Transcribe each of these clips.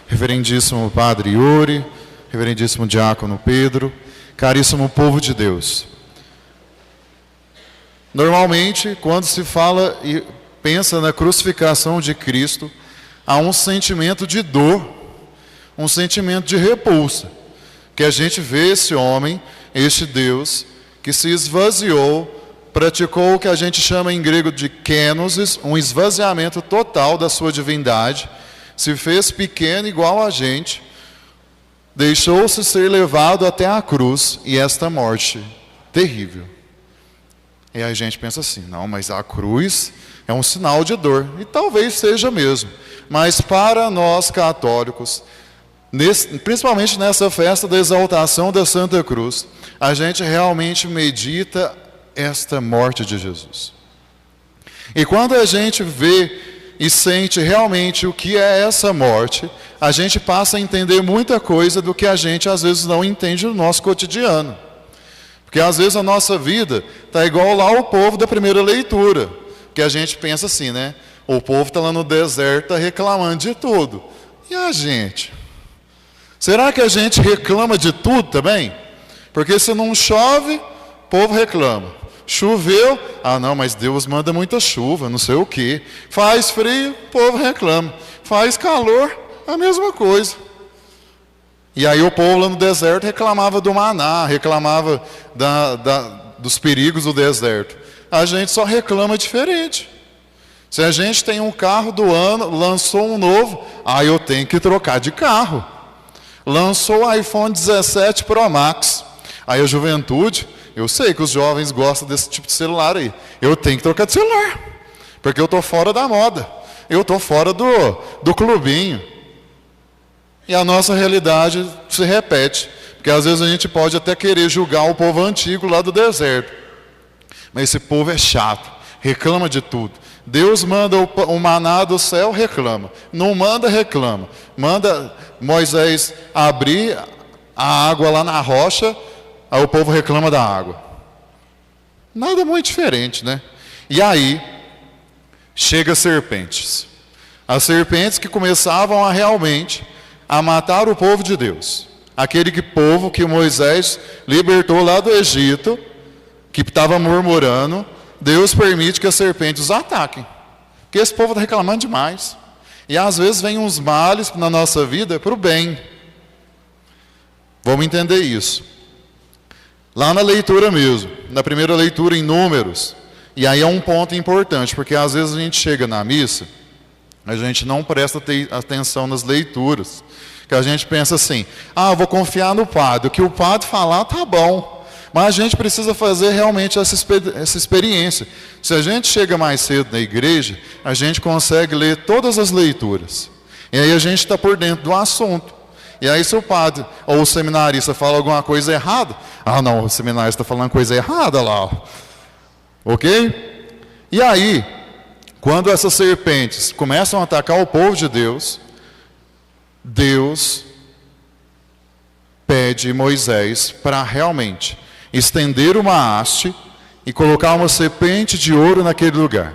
reverendíssimo Padre Yuri, reverendíssimo Diácono Pedro, caríssimo povo de Deus. Normalmente, quando se fala e pensa na crucificação de Cristo, há um sentimento de dor, um sentimento de repulsa, que a gente vê esse homem, este Deus, que se esvaziou, praticou o que a gente chama em grego de kenosis, um esvaziamento total da sua divindade, se fez pequeno igual a gente, deixou-se ser levado até a cruz e esta morte terrível. E aí a gente pensa assim, não, mas a cruz é um sinal de dor, e talvez seja mesmo, mas para nós católicos, principalmente nessa festa da exaltação da Santa Cruz, a gente realmente medita esta morte de Jesus. E quando a gente vê e sente realmente o que é essa morte, a gente passa a entender muita coisa do que a gente às vezes não entende no nosso cotidiano. Porque às vezes a nossa vida está igual lá o povo da primeira leitura, que a gente pensa assim, né? O povo está lá no deserto, está reclamando de tudo. E a gente? Será que a gente reclama de tudo também? Porque se não chove, o povo reclama. Choveu, ah não, mas Deus manda muita chuva, não sei o quê. Faz frio, o povo reclama. Faz calor, a mesma coisa. E aí o povo lá no deserto reclamava do maná, reclamava dos perigos do deserto. A gente só reclama diferente. Se a gente tem um carro do ano, lançou um novo, eu tenho que trocar de carro. Lançou o iPhone 17 Pro Max. Aí a juventude, eu sei que os jovens gostam desse tipo de celular aí. Eu tenho que trocar de celular, porque eu estou fora da moda. Eu estou fora do clubinho. E a nossa realidade se repete. Porque às vezes a gente pode até querer julgar o povo antigo lá do deserto. Mas esse povo é chato, reclama de tudo. Deus manda o maná do céu, reclama. Não manda, reclama. Manda Moisés abrir a água lá na rocha, aí o povo reclama da água. Nada muito diferente, né? E aí, chega as serpentes. As serpentes que começavam a realmente a matar o povo de Deus. Aquele povo que Moisés libertou lá do Egito, que estava murmurando, Deus permite que as serpentes os ataquem. Porque esse povo está reclamando demais. E às vezes vem uns males na nossa vida para o bem. Vamos entender isso. Lá na leitura mesmo, na primeira leitura em Números, e aí é um ponto importante, porque às vezes a gente chega na missa, a gente não presta atenção nas leituras, que a gente pensa assim, eu vou confiar no padre, o que o padre falar tá bom, mas a gente precisa fazer realmente essa experiência. Se a gente chega mais cedo na igreja, a gente consegue ler todas as leituras, e aí a gente está por dentro do assunto. E aí se o padre ou o seminarista fala alguma coisa errada, não, o seminarista está falando coisa errada lá, ok? E aí, quando essas serpentes começam a atacar o povo de Deus, Deus pede Moisés para realmente estender uma haste e colocar uma serpente de ouro naquele lugar.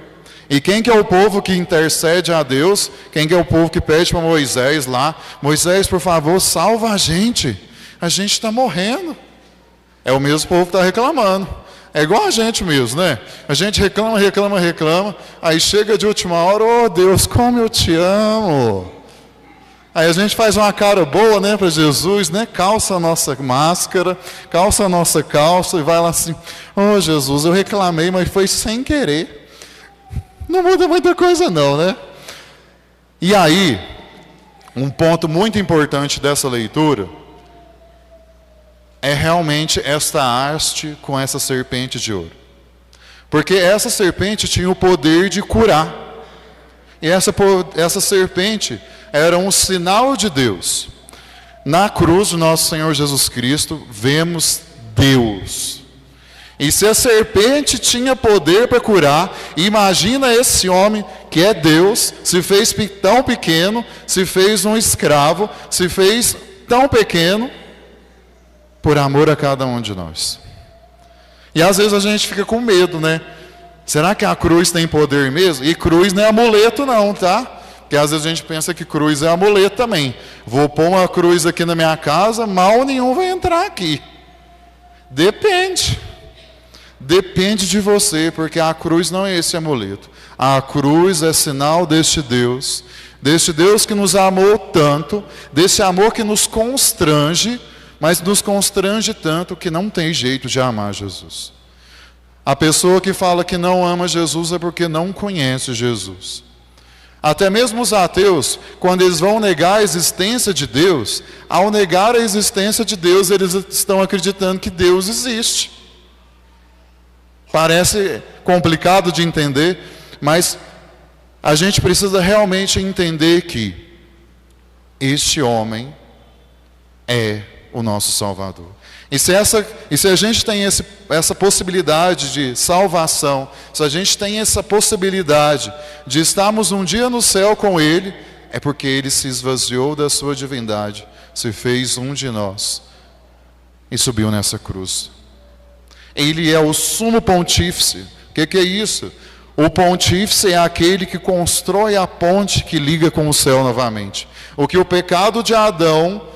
E quem que é o povo que intercede a Deus? Quem que é o povo que pede para Moisés lá? Moisés, por favor, salva a gente está morrendo. É o mesmo povo que está reclamando. É igual a gente mesmo, né? A gente reclama, aí chega de última hora, Deus, como eu te amo. Aí a gente faz uma cara boa, né, para Jesus, né? Calça a nossa máscara, calça a nossa calça e vai lá assim, Jesus, eu reclamei, mas foi sem querer. Não muda muita coisa não, né? E aí, um ponto muito importante dessa leitura é realmente esta haste com essa serpente de ouro. Porque essa serpente tinha o poder de curar. E essa serpente era um sinal de Deus. Na cruz do nosso Senhor Jesus Cristo, vemos Deus. E se a serpente tinha poder para curar, imagina esse homem que é Deus, se fez tão pequeno, se fez um escravo, se fez tão pequeno, por amor a cada um de nós. E às vezes a gente fica com medo, né? Será que a cruz tem poder mesmo? E cruz não é amuleto não, tá? Porque às vezes a gente pensa que cruz é amuleto também. Vou pôr uma cruz aqui na minha casa, mal nenhum vai entrar aqui. Depende. Depende de você, porque a cruz não é esse amuleto. A cruz é sinal deste Deus que nos amou tanto, desse amor que nos constrange, mas nos constrange tanto que não tem jeito de amar Jesus. A pessoa que fala que não ama Jesus é porque não conhece Jesus. Até mesmo os ateus, quando eles vão negar a existência de Deus, ao negar a existência de Deus, eles estão acreditando que Deus existe. Parece complicado de entender, mas a gente precisa realmente entender que este homem é o nosso Salvador. E se a gente tem essa possibilidade de salvação, se a gente tem essa possibilidade de estarmos um dia no céu com Ele, é porque Ele se esvaziou da sua divindade, se fez um de nós e subiu nessa cruz. Ele é o sumo pontífice. O que é isso? O pontífice é aquele que constrói a ponte que liga com o céu novamente. O que o pecado de Adão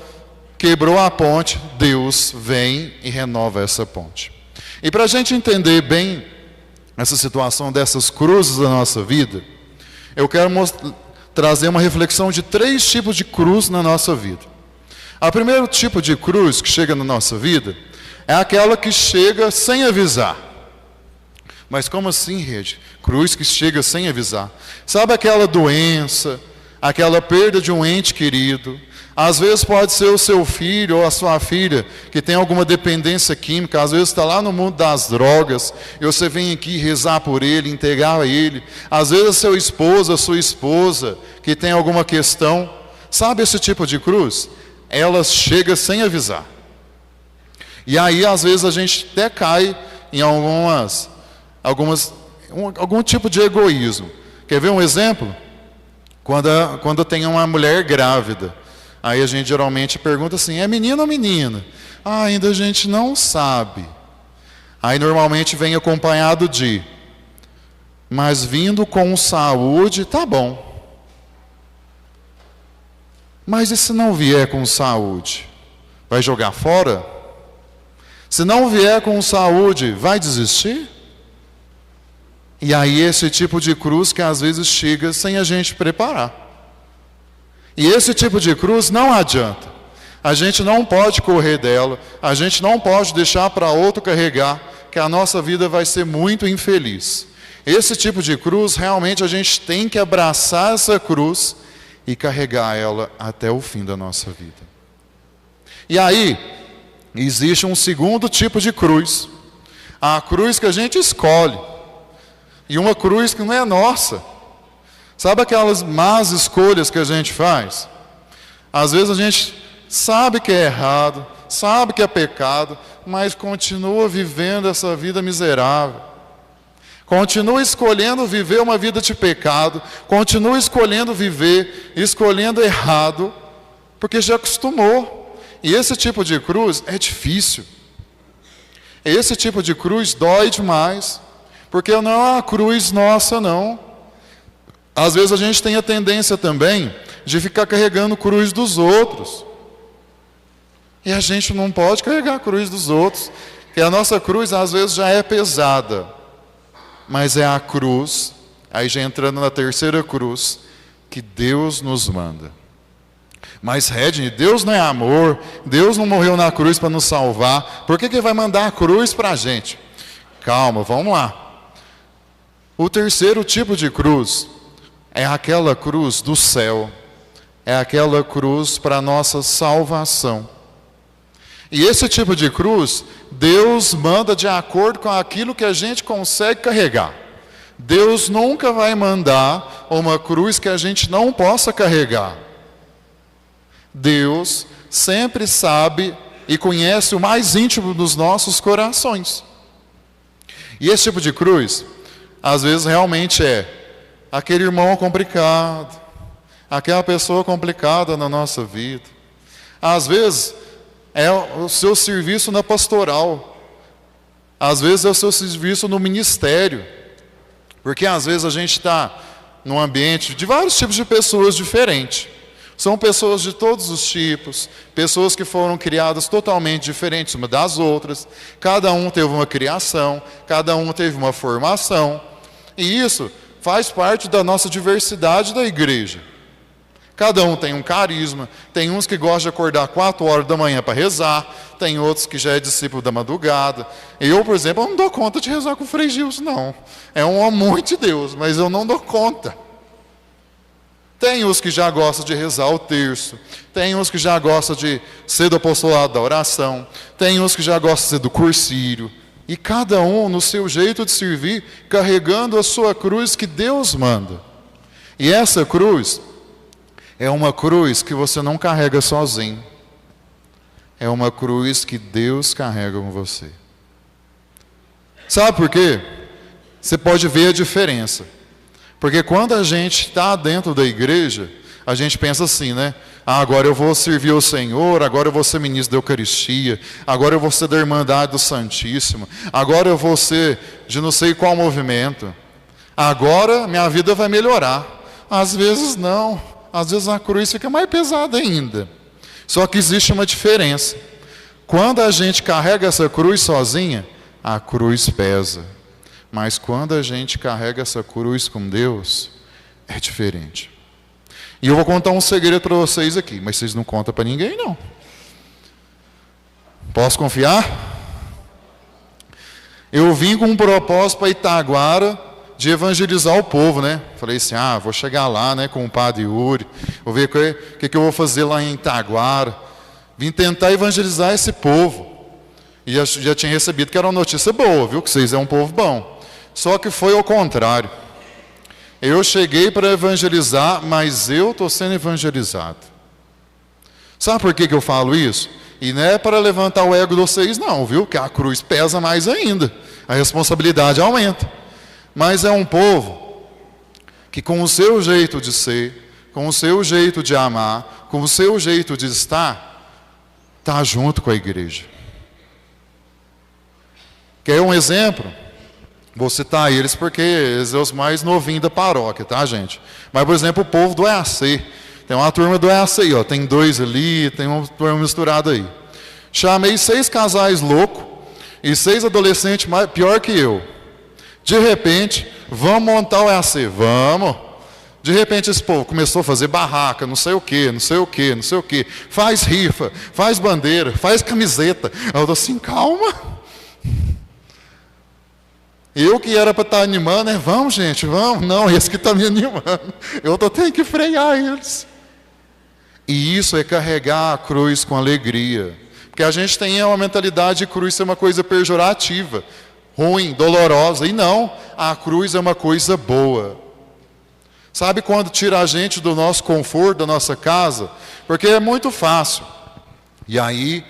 quebrou a ponte, Deus vem e renova essa ponte. E para a gente entender bem essa situação dessas cruzes da nossa vida, eu quero trazer uma reflexão de 3 tipos de cruz na nossa vida. O primeiro tipo de cruz que chega na nossa vida é aquela que chega sem avisar. Mas como assim, Rede? Cruz que chega sem avisar. Sabe aquela doença, aquela perda de um ente querido? Às vezes pode ser o seu filho ou a sua filha que tem alguma dependência química. Às vezes está lá no mundo das drogas e você vem aqui rezar por ele, integrar ele. Às vezes é seu esposo, a sua esposa que tem alguma questão. Sabe esse tipo de cruz? Ela chega sem avisar. E aí às vezes a gente até cai em algum tipo de egoísmo. Quer ver um exemplo? Quando tem uma mulher grávida. Aí a gente geralmente pergunta assim, é menino ou menina? Ainda a gente não sabe. Aí normalmente vem acompanhado de, mas vindo com saúde, tá bom. Mas e se não vier com saúde? Vai jogar fora? Se não vier com saúde, vai desistir? E aí esse tipo de cruz que às vezes chega sem a gente preparar. E esse tipo de cruz não adianta. A gente não pode correr dela, a gente não pode deixar para outro carregar, que a nossa vida vai ser muito infeliz. Esse tipo de cruz, realmente a gente tem que abraçar essa cruz e carregar ela até o fim da nossa vida. E aí, existe um segundo tipo de cruz. A cruz que a gente escolhe. E uma cruz que não é nossa. Sabe aquelas más escolhas que a gente faz? Às vezes a gente sabe que é errado, sabe que é pecado, mas continua vivendo essa vida miserável. Continua escolhendo viver uma vida de pecado, continua escolhendo viver, escolhendo errado, porque já acostumou. E esse tipo de cruz é difícil. Esse tipo de cruz dói demais, porque não é uma cruz nossa, não. Às vezes a gente tem a tendência também de ficar carregando cruz dos outros. E a gente não pode carregar a cruz dos outros, porque a nossa cruz às vezes já é pesada. Mas é a cruz, aí já entrando na terceira cruz, que Deus nos manda. Mas Redney, Deus não é amor, Deus não morreu na cruz para nos salvar, por que Ele vai mandar a cruz para a gente? Calma, vamos lá. O terceiro tipo de cruz é aquela cruz do céu, é aquela cruz para a nossa salvação. E esse tipo de cruz, Deus manda de acordo com aquilo que a gente consegue carregar. Deus nunca vai mandar uma cruz que a gente não possa carregar. Deus sempre sabe e conhece o mais íntimo dos nossos corações. E esse tipo de cruz, às vezes realmente é aquele irmão complicado, aquela pessoa complicada na nossa vida. Às vezes é o seu serviço na pastoral. Às vezes é o seu serviço no ministério. Porque às vezes a gente está num ambiente de vários tipos de pessoas diferentes. São pessoas de todos os tipos, pessoas que foram criadas totalmente diferentes uma das outras. Cada um teve uma criação, cada um teve uma formação. E isso faz parte da nossa diversidade da igreja. Cada um tem um carisma, tem uns que gostam de acordar 4 horas da manhã para rezar, tem outros que já é discípulo da madrugada. Eu, por exemplo, eu não dou conta de rezar com o Frei Gilson, não. É um amor de Deus, mas eu não dou conta. Tem os que já gostam de rezar o terço, tem os que já gostam de ser do apostolado da oração, tem os que já gostam de ser do cursírio, e cada um no seu jeito de servir, carregando a sua cruz que Deus manda. E essa cruz é uma cruz que você não carrega sozinho, é uma cruz que Deus carrega com você. Sabe por quê? Você pode ver a diferença. Porque quando a gente está dentro da igreja, a gente pensa assim, né? Ah, agora eu vou servir o Senhor, agora eu vou ser ministro da Eucaristia, agora eu vou ser da Irmandade do Santíssimo, agora eu vou ser de não sei qual movimento. Agora minha vida vai melhorar. Às vezes não, às vezes a cruz fica mais pesada ainda. Só que existe uma diferença. Quando a gente carrega essa cruz sozinha, a cruz pesa. Mas quando a gente carrega essa cruz com Deus, é diferente. E eu vou contar um segredo para vocês aqui, mas vocês não contam para ninguém, não. Posso confiar? Eu vim com um propósito para Itaguara de evangelizar o povo, né? Falei assim, vou chegar lá, né, com o padre Yuri, vou ver o que eu vou fazer lá em Itaguara. Vim tentar evangelizar esse povo. E já tinha recebido que era uma notícia boa, viu? Que vocês é um povo bom. Só que foi ao contrário. Eu cheguei para evangelizar, mas eu estou sendo evangelizado. Sabe por que eu falo isso? E não é para levantar o ego de vocês não, viu? Que a cruz pesa mais ainda. A responsabilidade aumenta. Mas é um povo que com o seu jeito de ser, com o seu jeito de amar, com o seu jeito de estar, está junto com a igreja. Quer um exemplo? Vou citar eles porque eles são os mais novinhos da paróquia, tá, gente? Mas, por exemplo, o povo do EAC. Tem uma turma do EAC aí, ó. Tem 2 ali, tem uma turma misturada aí. Chamei 6 casais loucos e 6 adolescentes pior que eu. De repente, vamos montar o EAC. Vamos. De repente, esse povo começou a fazer barraca, não sei o quê, não sei o quê, não sei o quê. Faz rifa, faz bandeira, faz camiseta. Eu tô assim, calma. Eu que era para estar animando, né? Vamos, gente, vamos. Não, esse que está me animando. Eu tenho que frear eles. E isso é carregar a cruz com alegria. Porque a gente tem uma mentalidade de cruz ser uma coisa pejorativa, ruim, dolorosa. E não, a cruz é uma coisa boa. Sabe quando tira a gente do nosso conforto, da nossa casa? Porque é muito fácil. E aí,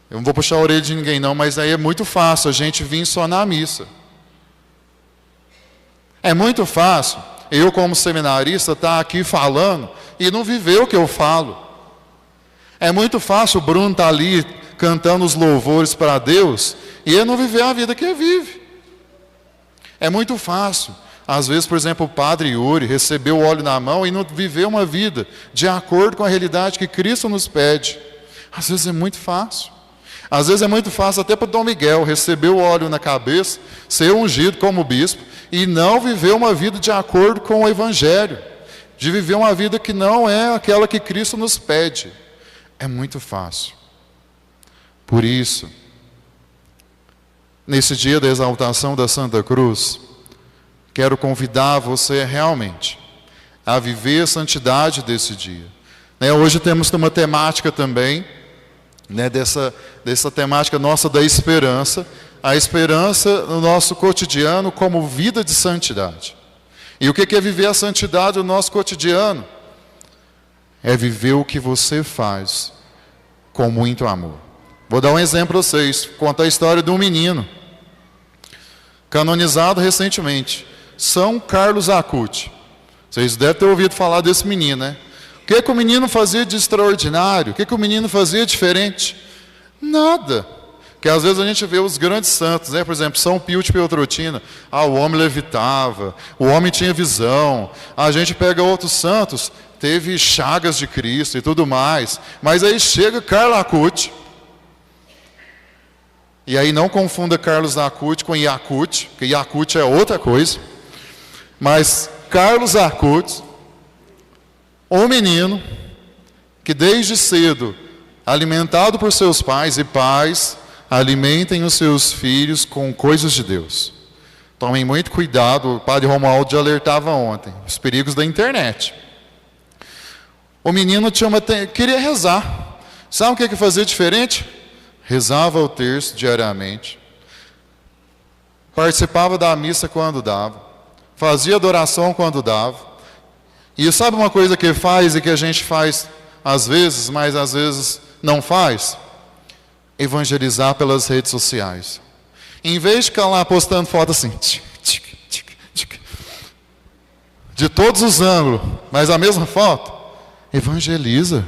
eu não vou puxar a orelha de ninguém não, mas aí é muito fácil a gente vir só na missa. É muito fácil eu, como seminarista, estar aqui falando e não viver o que eu falo. É muito fácil o Bruno estar ali cantando os louvores para Deus e ele não viver a vida que ele vive. É muito fácil. Às vezes, por exemplo, o padre Yuri recebeu o óleo na mão e não viveu uma vida de acordo com a realidade que Cristo nos pede. Às vezes é muito fácil. Às vezes é muito fácil até para Dom Miguel receber o óleo na cabeça, ser ungido como bispo e não viver uma vida de acordo com o Evangelho, de viver uma vida que não é aquela que Cristo nos pede. É muito fácil. Por isso, nesse dia da exaltação da Santa Cruz, quero convidar você realmente a viver a santidade desse dia. Hoje temos uma temática também, dessa temática nossa da esperança, a esperança no nosso cotidiano como vida de santidade. E o que é viver a santidade no nosso cotidiano? É viver o que você faz com muito amor. Vou dar um exemplo para vocês, contar a história de um menino, canonizado recentemente, São Carlos Acuti. Vocês devem ter ouvido falar desse menino, né? O que o menino fazia de extraordinário? O que o menino fazia diferente? Nada. Que às vezes a gente vê os grandes santos, né? Por exemplo, São Pio de Pietrelcina. O homem levitava, o homem tinha visão. A gente pega outros santos, teve chagas de Cristo e tudo mais. Mas aí chega Carlo Acutis. E aí não confunda Carlos Acutis com Yakult, porque Yakult é outra coisa. Mas Carlos Acutis, um menino que desde cedo, alimentado por seus pais, e pais alimentem os seus filhos com coisas de Deus. Tomem muito cuidado, o padre Romualdo já alertava ontem, os perigos da internet. O menino queria rezar. Sabe o que fazia diferente? Rezava o terço diariamente. Participava da missa quando dava. Fazia adoração quando dava. E sabe uma coisa que faz e que a gente faz às vezes, mas às vezes não faz? Evangelizar pelas redes sociais. Em vez de ficar lá postando foto assim, de todos os ângulos, mas a mesma foto, evangeliza.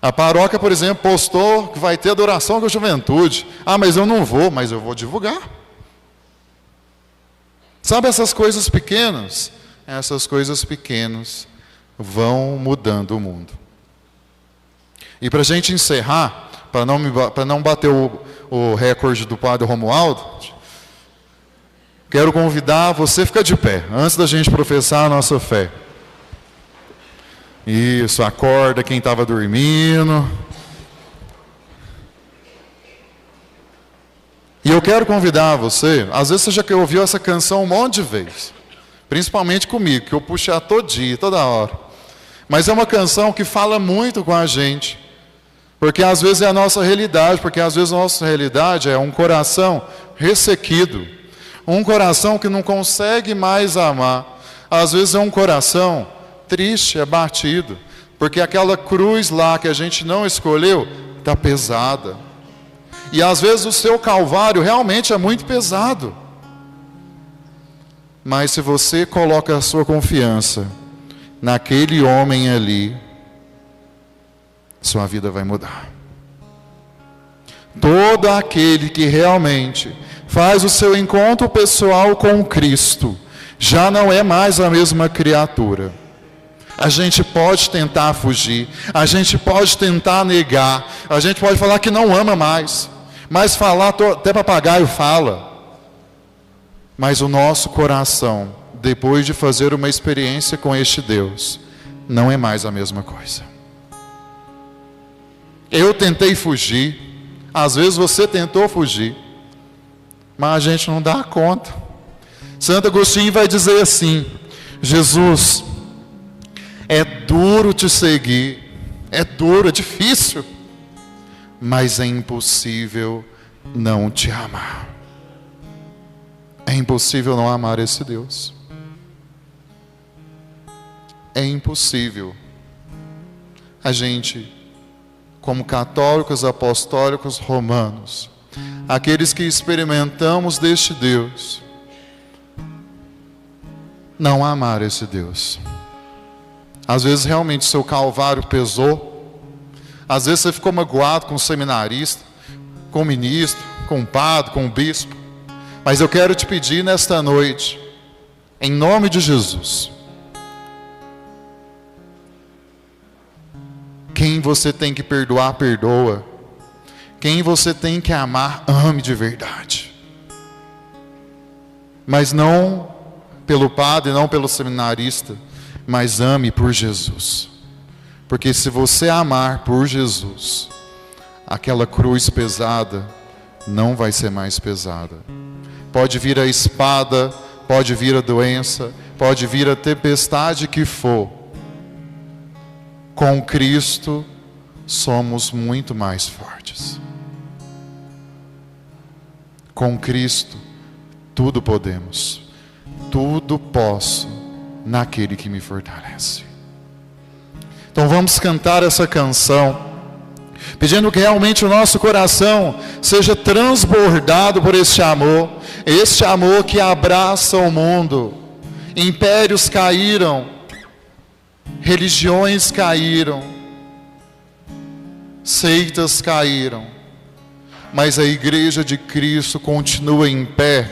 A paróquia, por exemplo, postou que vai ter adoração com a juventude. Ah, mas eu não vou, mas eu vou divulgar. Sabe essas coisas pequenas? Essas coisas pequenas vão mudando o mundo. E para a gente encerrar, para não bater o recorde do padre Romualdo, quero convidar você a ficar de pé, antes da gente professar a nossa fé. Isso, acorda quem estava dormindo. E eu quero convidar você, às vezes você já ouviu essa canção um monte de vezes, principalmente comigo, que eu puxo ela todo dia, toda hora. Mas é uma canção que fala muito com a gente, porque às vezes é a nossa realidade, porque às vezes a nossa realidade é um coração ressequido, um coração que não consegue mais amar. Às vezes é um coração triste, abatido, porque aquela cruz lá que a gente não escolheu está pesada. E às vezes o seu calvário realmente é muito pesado. Mas se você coloca a sua confiança naquele homem ali, sua vida vai mudar. Todo aquele que realmente faz o seu encontro pessoal com Cristo, já não é mais a mesma criatura. A gente pode tentar fugir, a gente pode tentar negar, a gente pode falar que não ama mais, mas falar, até papagaio fala. Mas o nosso coração, depois de fazer uma experiência com este Deus, não é mais a mesma coisa. Eu tentei fugir, às vezes você tentou fugir, mas a gente não dá conta. Santo Agostinho vai dizer assim: Jesus, é duro te seguir, é duro, é difícil, mas é impossível não te amar. É impossível não amar esse Deus. É impossível a gente, como católicos apostólicos romanos, aqueles que experimentamos deste Deus, não amar esse Deus. Às vezes realmente seu calvário pesou. Às vezes você ficou magoado com o seminarista, com o ministro, com o padre, com o bispo. Mas eu quero te pedir nesta noite, em nome de Jesus, quem você tem que perdoar, perdoa. Quem você tem que amar, ame de verdade. Mas não pelo padre, não pelo seminarista, mas ame por Jesus. Porque se você amar por Jesus, aquela cruz pesada não vai ser mais pesada. Pode vir a espada, pode vir a doença, pode vir a tempestade que for. Com Cristo somos muito mais fortes. Com Cristo tudo podemos, tudo posso naquele que me fortalece. Então vamos cantar essa canção, pedindo que realmente o nosso coração seja transbordado por este amor que abraça o mundo. Impérios caíram, religiões caíram, seitas caíram, mas a igreja de Cristo continua em pé,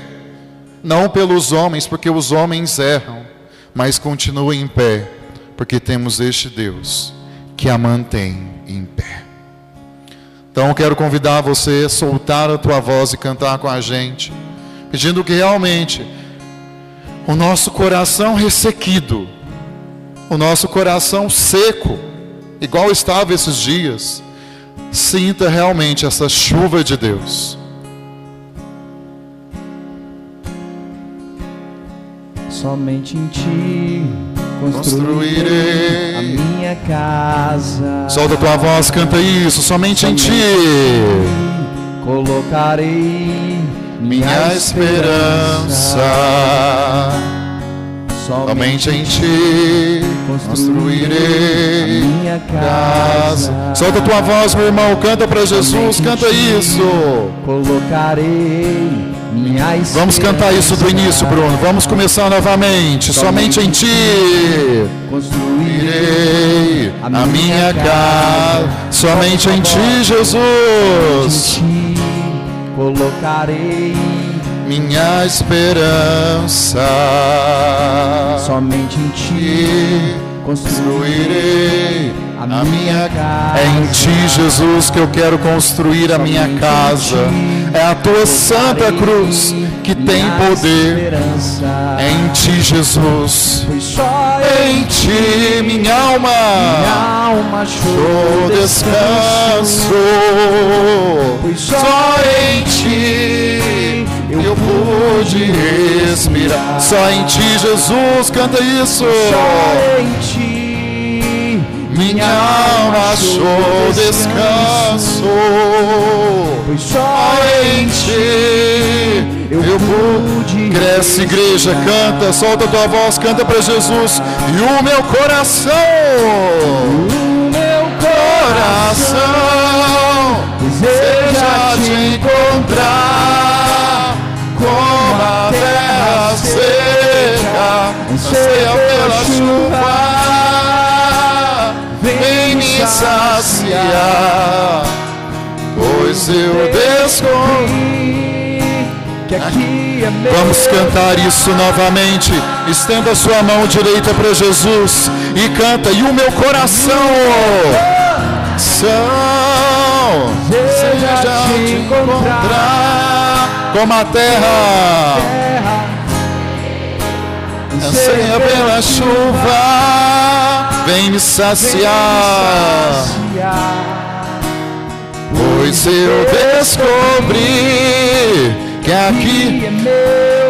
não pelos homens, porque os homens erram, mas continua em pé, porque temos este Deus que a mantém em pé. Então eu quero convidar você a soltar a tua voz e cantar com a gente, pedindo que realmente o nosso coração ressequido, o nosso coração seco, igual estava esses dias, sinta realmente essa chuva de Deus. Somente em Ti construirei a minha casa. Solta a tua voz, canta isso. Somente em Ti colocarei minha esperança. Somente em Ti construirei a minha casa. Solta a tua voz, meu irmão, canta para Jesus, canta isso. Colocarei minha esperança. Vamos cantar isso do início, Bruno. Vamos começar novamente. Somente em Ti construirei a minha casa. Somente em Ti, Jesus, colocarei minha esperança. Somente em Ti construirei a minha casa. É em Ti, Jesus, que eu quero construir a minha casa. É a Tua santa cruz que tem poder. É em Ti, Jesus. É em Ti, minha alma achou descanso. Só em Ti eu pude respirar. Só em Ti, Jesus, canta isso. Só em Ti minha alma achou descanso. Pois só em Ti eu pude. Cresce, igreja, canta, solta a tua voz, canta para Jesus. E o meu coração, deseja Te encontrar, como a terra seca anseia pela chuva. Vem me saciar, pois eu descobri que aqui é meu. Vamos cantar isso novamente. Estenda a sua mão direita para Jesus e canta. E o meu coração deseja Te encontrar, como a terra anseia pela chuva. Vem me saciar, pois eu descobri que aqui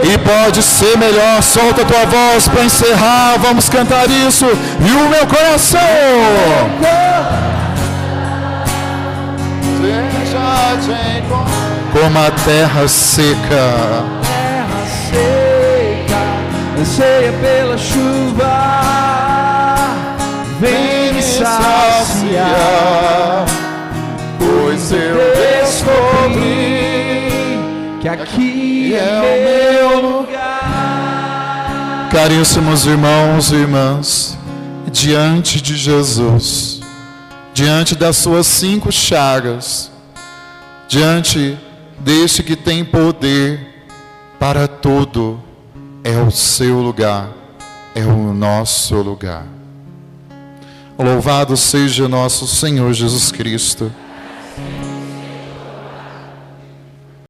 e pode ser melhor. Solta a tua voz para encerrar. Vamos cantar isso. E o meu coração deseja Te encontrar, como a terra seca anseia pela chuva. Vem me saciar, pois eu descobri que aqui é o meu lugar. Caríssimos irmãos e irmãs, diante de Jesus, diante das suas 5 chagas, diante deste que tem poder para tudo, é o seu lugar, é o nosso lugar. Louvado seja nosso Senhor Jesus Cristo.